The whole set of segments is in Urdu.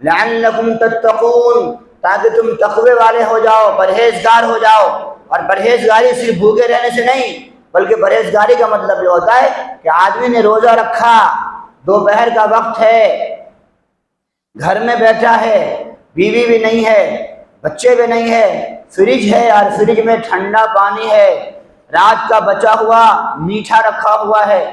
لعلکم تتقون، تاکہ تم تقوی والے ہو جاؤ، پرہیزگار ہو جاؤ۔ اور پرہیزگاری صرف بھوکے رہنے سے نہیں، بلکہ پرہیزگاری کا مطلب یہ ہوتا ہے کہ آدمی نے روزہ رکھا، دوپہر کا وقت ہے، گھر میں بیٹھا ہے، بیوی بھی نہیں ہے، بچے بھی نہیں ہے، فریج ہے اور فریج میں ٹھنڈا پانی ہے، رات کا بچا ہوا میٹھا رکھا ہوا ہے،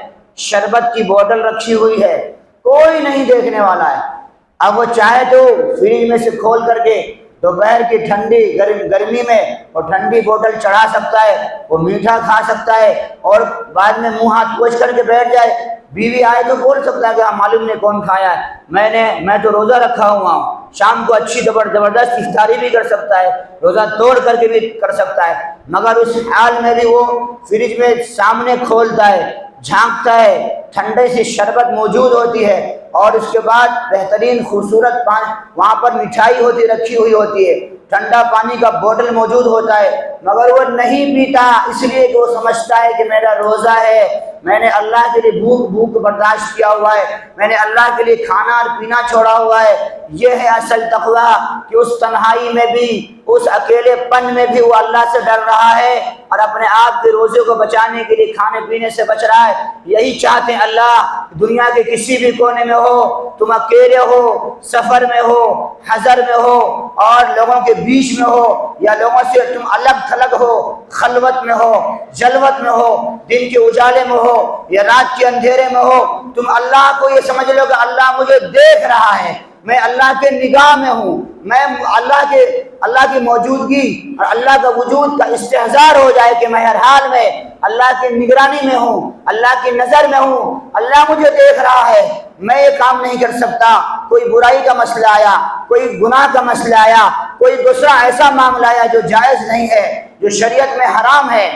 شربت کی بوتل رکھی ہوئی ہے، کوئی نہیں دیکھنے والا ہے۔ اب وہ چاہے تو فریج میں سے کھول کر کے دوپہر کی ٹھنڈی گرمی میں وہ ٹھنڈی بوتل چڑھا سکتا ہے، وہ میٹھا کھا سکتا ہے، اور بعد میں منہ ہاتھ پوچھ کر کے بیٹھ جائے۔ بیوی آئے تو بول سکتا ہے کہ معلوم نہیں کون کھایا ہے، میں تو روزہ رکھا ہوا ہوں۔ شام کو اچھی زبردست افطاری بھی کر سکتا ہے، روزہ توڑ کر کے بھی کر سکتا ہے، مگر اس حال میں بھی وہ فریج میں سامنے کھولتا ہے، جھانکتا ہے، ٹھنڈے سے شربت موجود ہوتی ہے، اور اس کے بعد بہترین خوبصورت وہاں پر مٹھائی ہوتی رکھی ہوئی ہوتی ہے، ٹھنڈا پانی کا بوتل موجود ہوتا ہے، مگر وہ نہیں پیتا، اس لیے کہ وہ سمجھتا ہے کہ میرا روزہ ہے، میں نے اللہ کے لیے بھوک برداشت کیا ہوا ہے، میں نے اللہ کے لیے کھانا اور پینا چھوڑا ہوا ہے۔ یہ ہے اصل تقویٰ، کہ اس تنہائی میں بھی، اس اکیلے پن میں بھی وہ اللہ سے ڈر رہا ہے اور اپنے آپ کے روزے کو بچانے کے لیے کھانے پینے سے بچ رہا ہے۔ یہی چاہتے ہیں اللہ، دنیا کے کسی بھی کونے میں ہو، تم اکیلے ہو، سفر میں ہو، حضر میں ہو، اور لوگوں کے بیچ میں ہو، یا لوگوں سے تم الگ تھلگ ہو، خلوت میں ہو، جلوت میں ہو، دن کے اجالے میں ہو یا رات کے اندھیرے میں ہو، تم اللہ کو یہ سمجھ لو کہ اللہ مجھے دیکھ رہا ہے، میں اللہ کے نگاہ میں ہوں، میں اللہ کی موجودگی اور اللہ کا وجود کا استحضار ہو جائے کہ میں ہر حال میں اللہ کی نگرانی میں ہوں، اللہ کی نظر میں ہوں، اللہ مجھے دیکھ رہا ہے، میں یہ کام نہیں کر سکتا۔ کوئی برائی کا مسئلہ آیا، کوئی گناہ کا مسئلہ آیا، کوئی دوسرا ایسا معاملہ آیا جو جائز نہیں ہے، جو شریعت میں حرام ہے،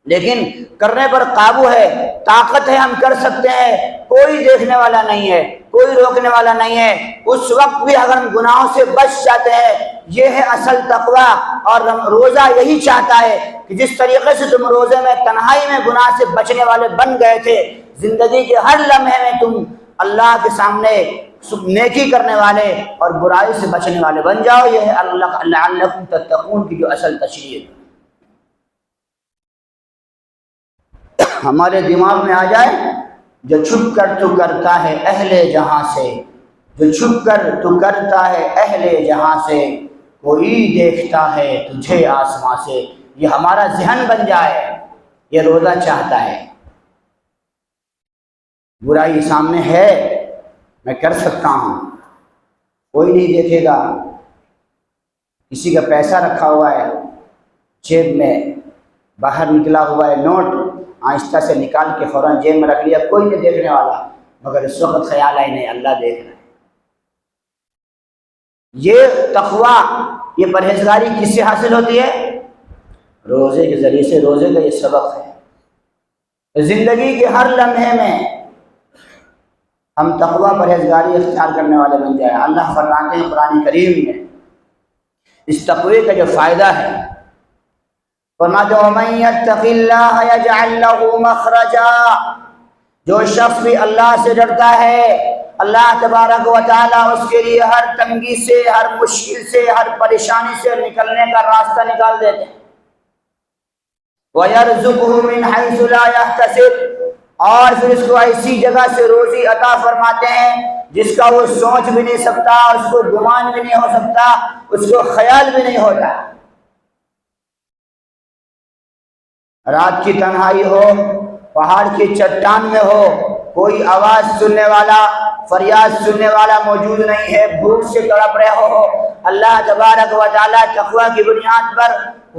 لیکن کرنے پر قابو ہے، طاقت ہے، ہم کر سکتے ہیں، کوئی دیکھنے والا نہیں ہے، کوئی روکنے والا نہیں ہے، اس وقت بھی اگر ہم گناہوں سے بچ جاتے ہیں، یہ ہے اصل تقویٰ۔ اور روزہ یہی چاہتا ہے کہ جس طریقے سے تم روزے میں تنہائی میں گناہ سے بچنے والے بن گئے تھے، زندگی کے ہر لمحے میں تم اللہ کے سامنے نیکی کرنے والے اور برائی سے بچنے والے بن جاؤ۔ یہ ہے اللہ لعلکم تتقون کی جو اصل تشریح ہے۔ ہمارے دماغ میں آ جائے، جو چھپ کر تو کرتا ہے اہل جہاں سے، جو چھپ کر تو کرتا ہے اہل جہاں سے، کوئی دیکھتا ہے تجھے آسماں سے، یہ ہمارا ذہن بن جائے، یہ روزہ چاہتا ہے۔ برائی سامنے ہے، میں کر سکتا ہوں، کوئی نہیں دیکھے گا، کسی کا پیسہ رکھا ہوا ہے جیب میں، باہر نکلا ہوا ہے نوٹ، آہستہ سے نکال کے فوراً جیب میں رکھ لیا، کوئی نہیں دیکھنے والا، مگر اس وقت خیال آئی نہیں اللہ دیکھ رہا ہے۔ یہ تقویٰ، یہ پرہیزگاری کس سے حاصل ہوتی ہے؟ روزے کے ذریعے سے۔ روزے کا یہ سبق ہے، زندگی کے ہر لمحے میں ہم تقویٰ پرہیزگاری اختیار کرنے والے بن جائیں۔ اللہ فرماتے ہیں قرآن کریم میں اس تقوی کا جو فائدہ ہے، فرماتے ہیں وَمَن يَتَّقِ اللَّهَ يَجْعَلْ لَهُ مَخْرَجًا، جو شخص بھی اللہ سے ڈرتا ہے، اللہ تبارک و تعالیٰ اس کے لیے ہر تنگی سے، ہر مشکل سے، ہر پریشانی سے نکلنے کا راستہ نکال دیتے ہیں۔ وَيَرْزُقْهُ مِنْ حَيْثُ لَا يَحْتَسِبُ، اور پھر اس کو ایسی جگہ سے روزی عطا فرماتے ہیں جس کا وہ سوچ بھی نہیں سکتا، اس کو گمان بھی نہیں ہو سکتا، اس کو خیال بھی نہیں ہوتا۔ رات کی تنہائی ہو، پہاڑ کی چٹان میں ہو، کوئی آواز سننے والا، فریاد سننے والا موجود نہیں ہے، بھوک سے تڑپ رہے ہو، اللہ تبارک و تعالیٰ تقویٰ کی بنیاد پر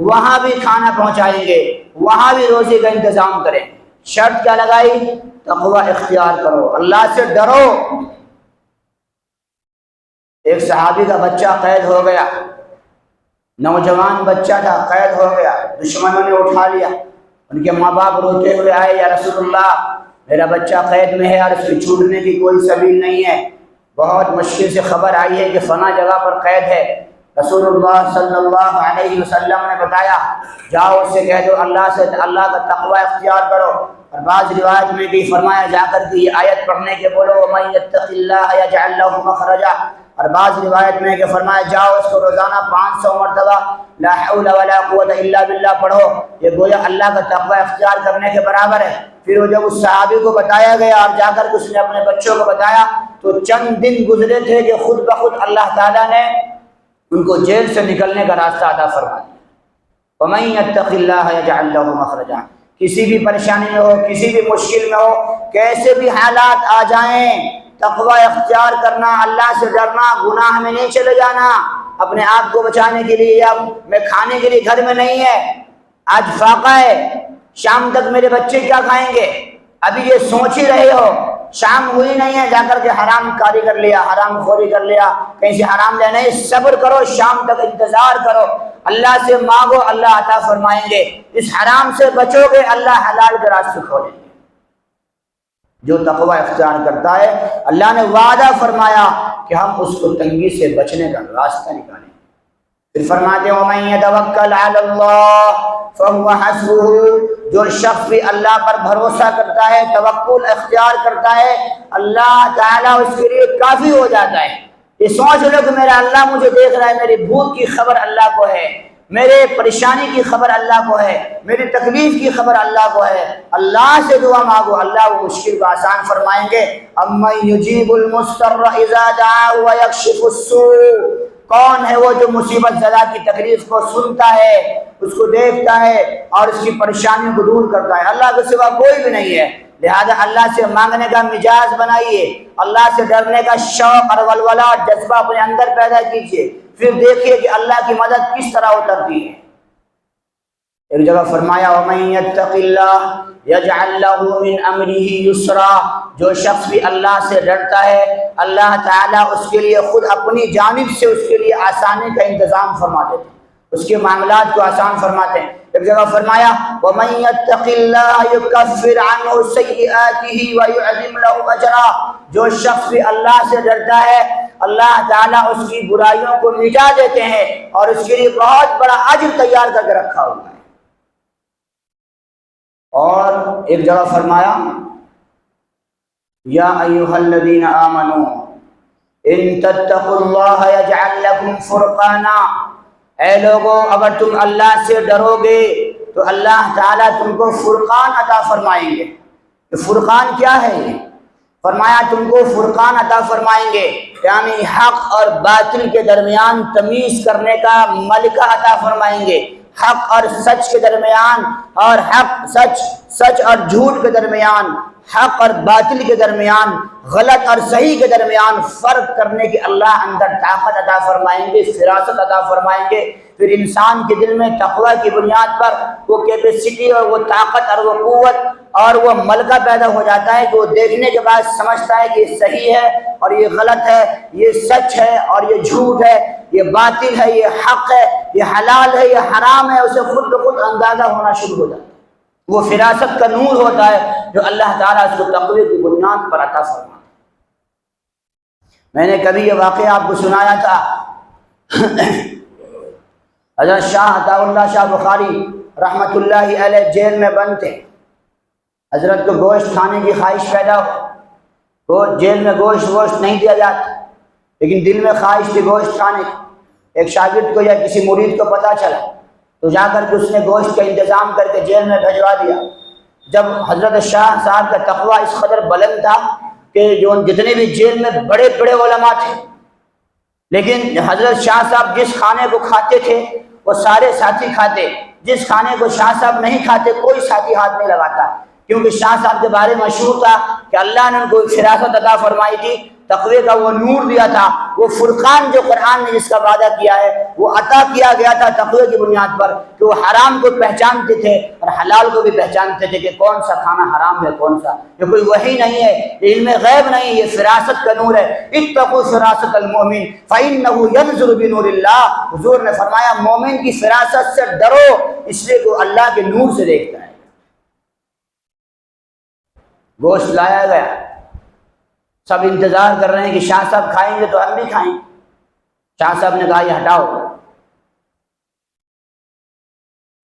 وہاں بھی کھانا پہنچائیں گے، وہاں بھی روزی کا انتظام کریں۔ شرط کیا لگائی؟ تقویٰ اختیار کرو، اللہ سے ڈرو۔ ایک صحابی کا بچہ قید ہو گیا، نوجوان بچہ تھا، قید ہو گیا، دشمنوں نے اٹھا لیا، ان کے ماں باپ روتے ہوئے آئے، یا رسول اللہ میرا بچہ قید میں ہے اور اس کو چھوٹنے کی کوئی سبیل نہیں ہے، بہت مشکل سے خبر آئی ہے کہ فلاں جگہ پر قید ہے۔ رسول اللہ صلی اللہ علیہ وسلم نے بتایا جاؤ اس سے کہہ دو اللہ کا تقوی اختیار کرو، اور بعض روایت میں بھی فرمایا جا کر کہ یہ آیت پڑھنے کے بولو وَمَن يَتَّقِ اللَّهَ يَجْعَلْ لَهُ مَخْرَجًا، اور بعض روایت میں کہ فرمایا جاؤ اس کو روزانہ 500 مرتبہ لا حول ولا قوت الا باللہ پڑھو، یہ گویا اللہ کا تقوی اختیار کرنے کے برابر ہے۔ پھر وہ جب اس صحابی کو بتایا گیا اور جا کر اس نے اپنے بچوں کو بتایا تو چند دن گزرے تھے کہ خود بخود اللہ تعالیٰ نے ان کو جیل سے نکلنے کا راستہ عطا فرما دیا۔ وَمَن يَتَّقِ اللَّهَ يَجْعَل لَّهُ مَخْرَجًا، کسی بھی پریشانی میں ہو، کسی بھی مشکل میں ہو، کیسے بھی حالات آ جائیں، تقوی اختیار کرنا، اللہ سے ڈرنا، گناہ میں نہیں چلے جانا، اپنے آپ کو بچانے کے لیے یا میں کھانے کے لیے گھر میں نہیں ہے، آج فاقہ ہے، شام تک میرے بچے کیا کھائیں گے، ابھی یہ سوچ ہی رہے ہو، شام ہوئی نہیں ہے جا کر کے حرام کاری کر لیا، حرام خوری کر لیا، کہیں سے حرام لے، نہیں، صبر کرو، شام تک انتظار کرو، اللہ سے مانگو، اللہ عطا فرمائیں گے، اس حرام سے بچو گے اللہ حلال کے راستے کھولیں گے۔ جو تقوی اختیار کرتا ہے اللہ نے وعدہ فرمایا کہ ہم اس کو تنگی سے بچنے کا راستہ نکالیں۔ پھر فرماتے ہیں وَمَن يَتَوَكَّلْ عَلَى اللَّهِ فَهُوَ حَسْبُهُ، جو شخص بھی اللہ پر بھروسہ کرتا ہے، توکل اختیار کرتا ہے، اللہ تعالیٰ اس کے لیے کافی ہو جاتا ہے۔ یہ سوچ لو کہ میرا اللہ مجھے دیکھ رہا ہے، میری بھوک کی خبر اللہ کو ہے، میرے پریشانی کی خبر اللہ کو ہے، میری تکلیف کی خبر اللہ کو ہے، اللہ سے دعا مانگو، اللہ وہ مشکل کو آسان فرمائیں گے۔ اَمَّن يُجِيبُ الْمُضْطَرَّ إِذَا دَعَاهُ وَيَكْشِفُ السُّوءَ، کون ہے وہ جو مصیبت زدہ کی تکلیف کو سنتا ہے، اس کو دیکھتا ہے اور اس کی پریشانیوں کو دور کرتا ہے، اللہ کے سوا کوئی بھی نہیں ہے۔ لہذا اللہ سے مانگنے کا مزاج بنائیے، اللہ سے ڈرنے کا شوق اور ولولہ اور جذبہ اپنے اندر پیدا کیجیے، پھر دیکھیے کہ اللہ کی مدد کس طرح اترتی ہے۔ ایک جگہ فرمایا وَمَن يَتَّقِ اللَّهَ يَجْعَل لَّهُ مِنْ أَمْرِهِ يُسْرًا، جو شخص بھی اللہ سے ڈرتا ہے اللہ تعالیٰ اس کے لیے خود اپنی جانب سے اس کے لیے آسانی کا انتظام فرما دیتے ہیں، اس کے معاملات کو آسان فرماتے ہیں۔ ایک جگہ فرمایا وَمَن يَتَّقِ اللَّهَ يُكَفِّرْ عَنْهُ سَيِّئَاتِهِ وَيُعْظِمْ لَهُ أَجْرًا، جو شخص بھی اللہ سے ڈرتا ہے اللہ تعالیٰ اس کی برائیوں کو مٹا دیتے ہیں اور اس کے لیے بہت بڑا اجر تیار کر کے رکھا ہوا ہے۔ اور ایک جگہ فرمایا یا ایھا الذین آمنوا ان تتقوا اللہ یجعل لکم فرقانا، اے لوگو اگر تم اللہ سے ڈرو گے تو اللہ تعالیٰ تم کو فرقان عطا فرمائیں گے۔ فرقان کیا ہے؟ یہ فرمایا تم کو فرقان عطا فرمائیں گے، یعنی حق اور باطل کے درمیان تمیز کرنے کا ملکہ عطا فرمائیں گے، حق اور سچ کے درمیان اور سچ اور جھوٹ کے درمیان، حق اور باطل کے درمیان، غلط اور صحیح کے درمیان فرق کرنے کی اللہ اندر طاقت عطا فرمائیں گے، فراست عطا فرمائیں گے۔ پھر انسان کے دل میں تقوی کی بنیاد پر وہ کیپیسٹی اور وہ طاقت اور وہ قوت اور وہ ملکہ پیدا ہو جاتا ہے کہ وہ دیکھنے کے بعد سمجھتا ہے کہ یہ صحیح ہے اور یہ غلط ہے، یہ سچ ہے اور یہ جھوٹ ہے، یہ باطل ہے، یہ حق ہے، یہ حلال ہے، یہ حرام ہے، اسے خود بخود اندازہ ہونا شروع ہو جاتا ہے۔ وہ فراست کا نور ہوتا ہے جو اللہ تعالیٰ اس کو تقوی کی بنیاد پر عطا فرماتا ہے۔ میں نے کبھی یہ واقعہ آپ کو سنایا تھا، حضرت شاہ عطا اللہ شاہ بخاری رحمۃ اللہ علیہ جیل میں بند تھے، حضرت کو گوشت کھانے کی خواہش پیدا ہو، جیل میں گوشت نہیں دیا جاتا لیکن دل میں خواہش تھی گوشت کھانے کی۔ ایک شاگرد کو یا کسی مرید کو پتہ چلا تو جا کر کے اس نے گوشت کا انتظام کر کے جیل میں بھجوا دیا۔ جب حضرت شاہ صاحب کا تقوی اس قدر بلند تھا کہ جو جتنے بھی جیل میں بڑے بڑے علماء تھے، لیکن حضرت شاہ صاحب جس کھانے کو کھاتے تھے وہ سارے ساتھی کھاتے، جس کھانے کو شاہ صاحب نہیں کھاتے کوئی ساتھی ہاتھ نہیں لگاتا، کیونکہ شاہ صاحب کے بارے میں مشہور تھا کہ اللہ نے ان کو فراست عطا فرمائی تھی، تقوی کا وہ نور دیا تھا، وہ فرقان جو قرآن نے جس کا وعدہ کیا ہے وہ عطا کیا گیا تھا تقوی کی بنیاد پر، کہ وہ حرام کو پہچانتے تھے اور حلال کو بھی پہچانتے تھے کہ کون سا کھانا حرام ہے کون سا۔ یہ کوئی وحی نہیں ہے، یہ علم غیب نہیں، یہ فراست کا نور ہے۔ اتقوا فراست المؤمن فإنه ينظر بنور اللہ، حضور نے فرمایا مومن کی فراست سے ڈرو، اس لیے کہ اللہ کے نور سے دیکھتا ہے۔ گوشت لایا گیا، سب انتظار کر رہے ہیں کہ شاہ صاحب کھائیں گے تو ہم بھی کھائیں۔ شاہ صاحب نے کہا یہ ہٹاؤ،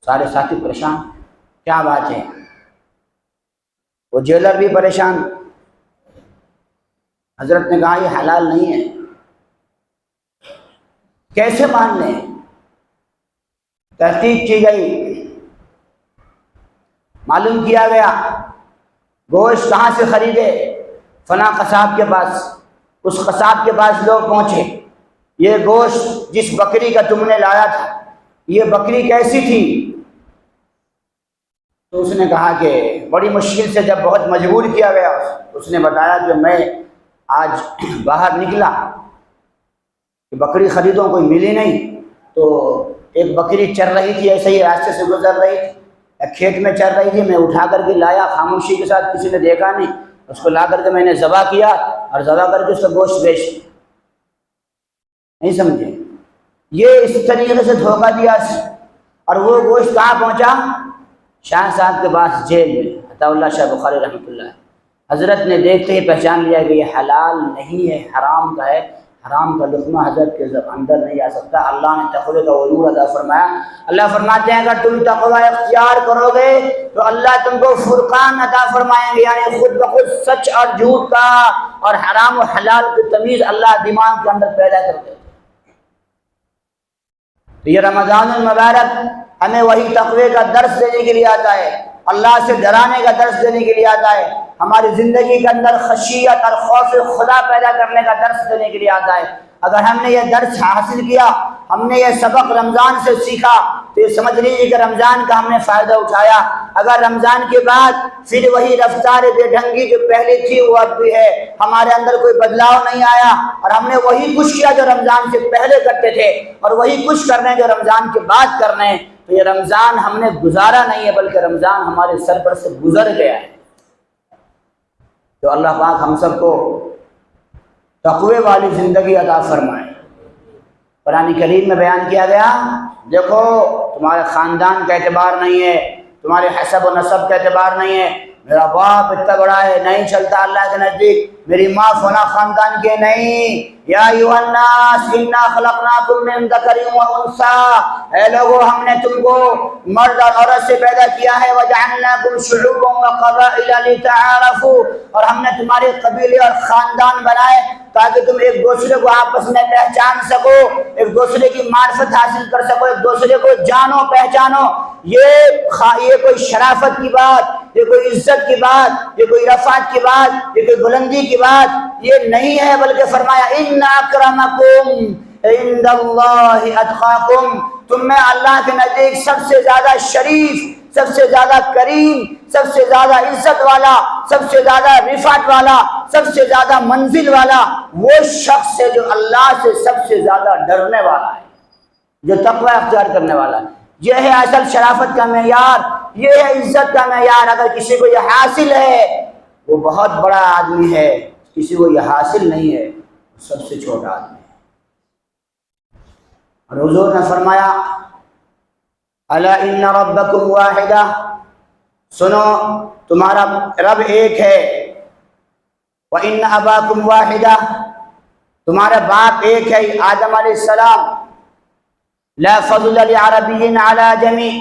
سارے ساتھی پریشان، کیا بات ہے؟ وہ جیلر بھی پریشان، حضرت نے کہا یہ حلال نہیں ہے، کیسے مان لیں؟ تحقیق کی گئی، معلوم کیا گیا گوشت کہاں سے خریدے؟ فلاں قصاب کے پاس۔ اس قصاب کے پاس لوگ پہنچے، یہ گوشت جس بکری کا تم نے لایا تھا یہ بکری کیسی تھی؟ تو اس نے کہا کہ بڑی مشکل سے، جب بہت مجبور کیا گیا اس نے بتایا کہ میں آج باہر نکلا کہ بکری خریدوں، کوئی ملی نہیں، تو ایک بکری چر رہی تھی، ایسے ہی راستے سے گزر رہی تھی، ایک کھیت میں چر رہی تھی، میں اٹھا کر کے لایا خاموشی کے ساتھ، کسی نے دیکھا نہیں، اس کو لا کر کے میں نے ذبح کیا اور ذبح کر کے اس کا گوشت بیچ دیا۔ نہیں سمجھے؟ یہ اس طریقے سے دھوکہ دیا، اور وہ گوشت کہاں پہنچا؟ شاہ صاحب کے پاس، جیل میں۔ عطا اللہ شاہ بخاری رحمۃ اللہ، حضرت نے دیکھتے ہی پہچان لیا کہ یہ حلال نہیں ہے، حرام کا ہے، حرام کا لقمہ حضرت کے اندر نہیں آ سکتا۔ اللہ نے تقوی کا عروج عطا فرمایا۔ اللہ فرماتے ہیں اگر تم تقوی اختیار کرو گے تو اللہ تم کو فرقان عطا فرمائیں گے، یعنی خود بخود سچ اور جھوٹ کا اور حرام و حلال کی تمیز اللہ دماغ کے اندر پیدا کر دے۔ تو یہ رمضان المبارک ہمیں وہی تقوی کا درس دینے کے لیے آتا ہے، اللہ سے ڈرانے کا درس دینے کے لیے آتا ہے، ہماری زندگی کے اندر خشیت اور خوف خدا پیدا کرنے کا درس دینے کے لیے آتا ہے۔ اگر ہم نے یہ درس حاصل کیا، ہم نے یہ سبق رمضان سے سیکھا، تو یہ سمجھ لیجیے کہ رمضان کا ہم نے فائدہ اٹھایا۔ اگر رمضان کے بعد پھر وہی رفتار بے ڈھنگی جو پہلے تھی وہ اب بھی ہے، ہمارے اندر کوئی بدلاؤ نہیں آیا، اور ہم نے وہی کچھ کیا جو رمضان سے پہلے کرتے تھے، اور وہی کچھ کرنے جو رمضان کے بعد کرنے، تو یہ رمضان ہم نے گزارا نہیں ہے بلکہ رمضان ہمارے سر پر سے گزر گیا ہے۔ تو اللہ پاک ہم سب کو تقوی والی زندگی عطا فرمائے۔ قرآن کریم میں بیان کیا گیا، دیکھو تمہارے خاندان کا اعتبار نہیں ہے، تمہارے حسب و نسب کا اعتبار نہیں ہے، میرا باپ اتنا بڑا ہے، نہیں چلتا اللہ کے نزدیک، میری ماں فلاں خاندان کے نہیں۔ یا ایھا الناس انا خلقناکم من ذکر و انثی، اے لوگو ہم نے تم کو مرد اور عورت سے پیدا کیا ہے، وجعلناکم شعوبا وقبائل لتعارفوا، اور ہم نے تمہارے قبیلے اور خاندان بنائے تاکہ تم ایک دوسرے کو آپس میں پہچان سکو، ایک دوسرے کی معرفت حاصل کر سکو، ایک دوسرے کو جانو پہچانو۔ یہ کوئی شرافت کی بات، یہ کوئی عزت کی بات، یہ کوئی رفعت کی بات، یہ کوئی بلندی کی بات یہ نہیں ہے، بلکہ فرمایا ان اکرمکم عند اللہ اتقاکم، تم میں اللہ کے نزدیک سب سے زیادہ شریف، سب سے زیادہ کریم، سب سے زیادہ عزت والا، سب سے زیادہ رفعت والا، سب سے زیادہ منزل والا وہ شخص ہے جو اللہ سے سب سے زیادہ ڈرنے والا ہے، جو تقوی اختیار کرنے والا ہے۔ یہ ہے اصل شرافت کا معیار، یہ ہے عزت کا معیار۔ اگر کسی کو یہ حاصل ہے وہ بہت بڑا آدمی ہے، کسی کو یہ حاصل نہیں ہے وہ سب سے چھوٹا آدمی ہے۔ اور حضور نے فرمایا الا ان ربکم واحدہ، سنو تمہارا رب ایک ہے، وان اباکم واحدہ، تمہارا باپ ایک ہے آدم علیہ السلام، لا فضل لعربی علی عجمی،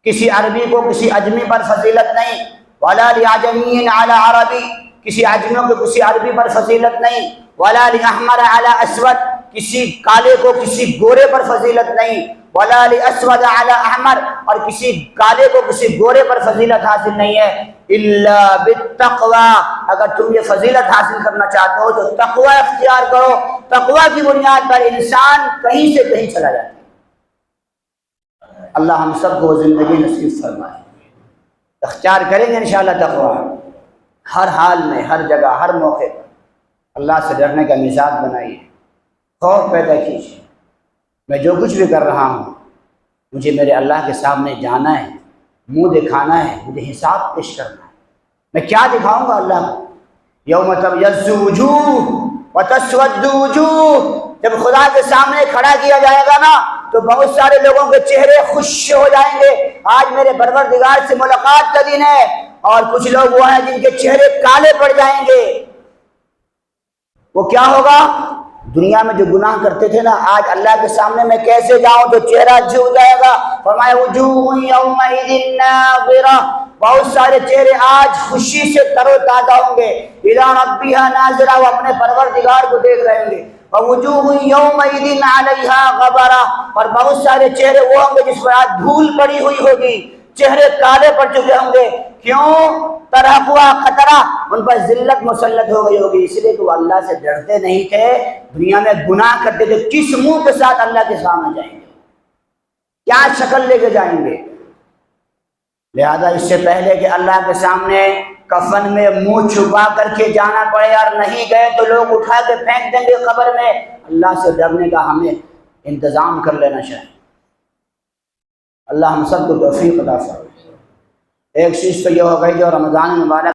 کسی عربی کو کسی اجمی پر فضیلت نہیں، ولا لعجمی علی عربی، کسی اجمی کو کسی عربی پر فضیلت نہیں، ولا لاحمر علی اسود، کسی کالے کو کسی گورے پر فضیلت نہیں، ولا لاسود علی احمر، اور کسی کالے کو کسی گورے پر فضیلت حاصل نہیں ہے، الا بالتقوی، اگر تم یہ فضیلت حاصل کرنا چاہتے ہو تو تقوی اختیار کرو۔ تقوی کی بنیاد پر انسان کہیں سے کہیں چلا جاتا ہے۔ اللہ ہم سب کو زندگی نصیب فرمائے، اختیار کریں گے انشاءاللہ تقوی، ہر حال میں، ہر جگہ، ہر موقع پر اللہ سے ڈرنے کا مزاج بنائیے، خوف پیدا کیجیے۔ میں جو کچھ بھی کر رہا ہوں مجھے میرے اللہ کے سامنے جانا ہے، منہ دکھانا ہے، مجھے حساب پیش کرنا ہے۔ میں کیا دکھاؤں گا اللہ کو؟ یوم تبیض وجوہ وتسود وجوہ، جب خدا کے سامنے کھڑا کیا جائے گا نا تو بہت سارے لوگوں کے چہرے خوش ہو جائیں گے، آج میرے پروردگار سے ملاقات کا دن ہے، اور کچھ لوگ وہ ہیں جن کے چہرے کالے پڑ جائیں گے۔ وہ کیا ہوگا؟ دنیا میں جو گناہ کرتے تھے نا، آج اللہ کے سامنے میں کیسے جاؤں تو چہرہ جھک جائے گا۔ فرمایا وجوہ یومئذ ناظرہ، بہت سارے چہرے آج خوشی سے تر و تازہ ہوں گے، الی ربہا ناظرہ، وہ اپنے پروردگار کو دیکھ رہے ہوں گے۔ ووجوہ یومئذ علیہا غبرہ، اور بہت سارے چہرے وہ ہوں گے جس پر آج دھول پڑی ہوئی ہوگی، چہرے کالے پڑ چکے ہوں گے. کیوں؟ ترہقها قطرہ، ان پر ذلت مسلط ہو گئی ہوگی، اس لیے کہ وہ اللہ سے ڈرتے نہیں تھے، دنیا میں گناہ کرتے تھے. کس منہ کے ساتھ اللہ کے سامنے جائیں گے؟ کیا شکل لے کے جائیں گے؟ لہذا اس سے پہلے کہ اللہ کے سامنے کفن میں منہ چھپا کر کے جانا پڑے، اور نہیں گئے تو لوگ اٹھا کے پھینک دیں گے قبر میں، اللہ سے ڈرنے کا ہمیں انتظام کر لینا چاہیے. اللہ ہم سب کو توفیق عطا فرمائے. ایک چیز تو یہ ہو گئی جو رمضان مبارک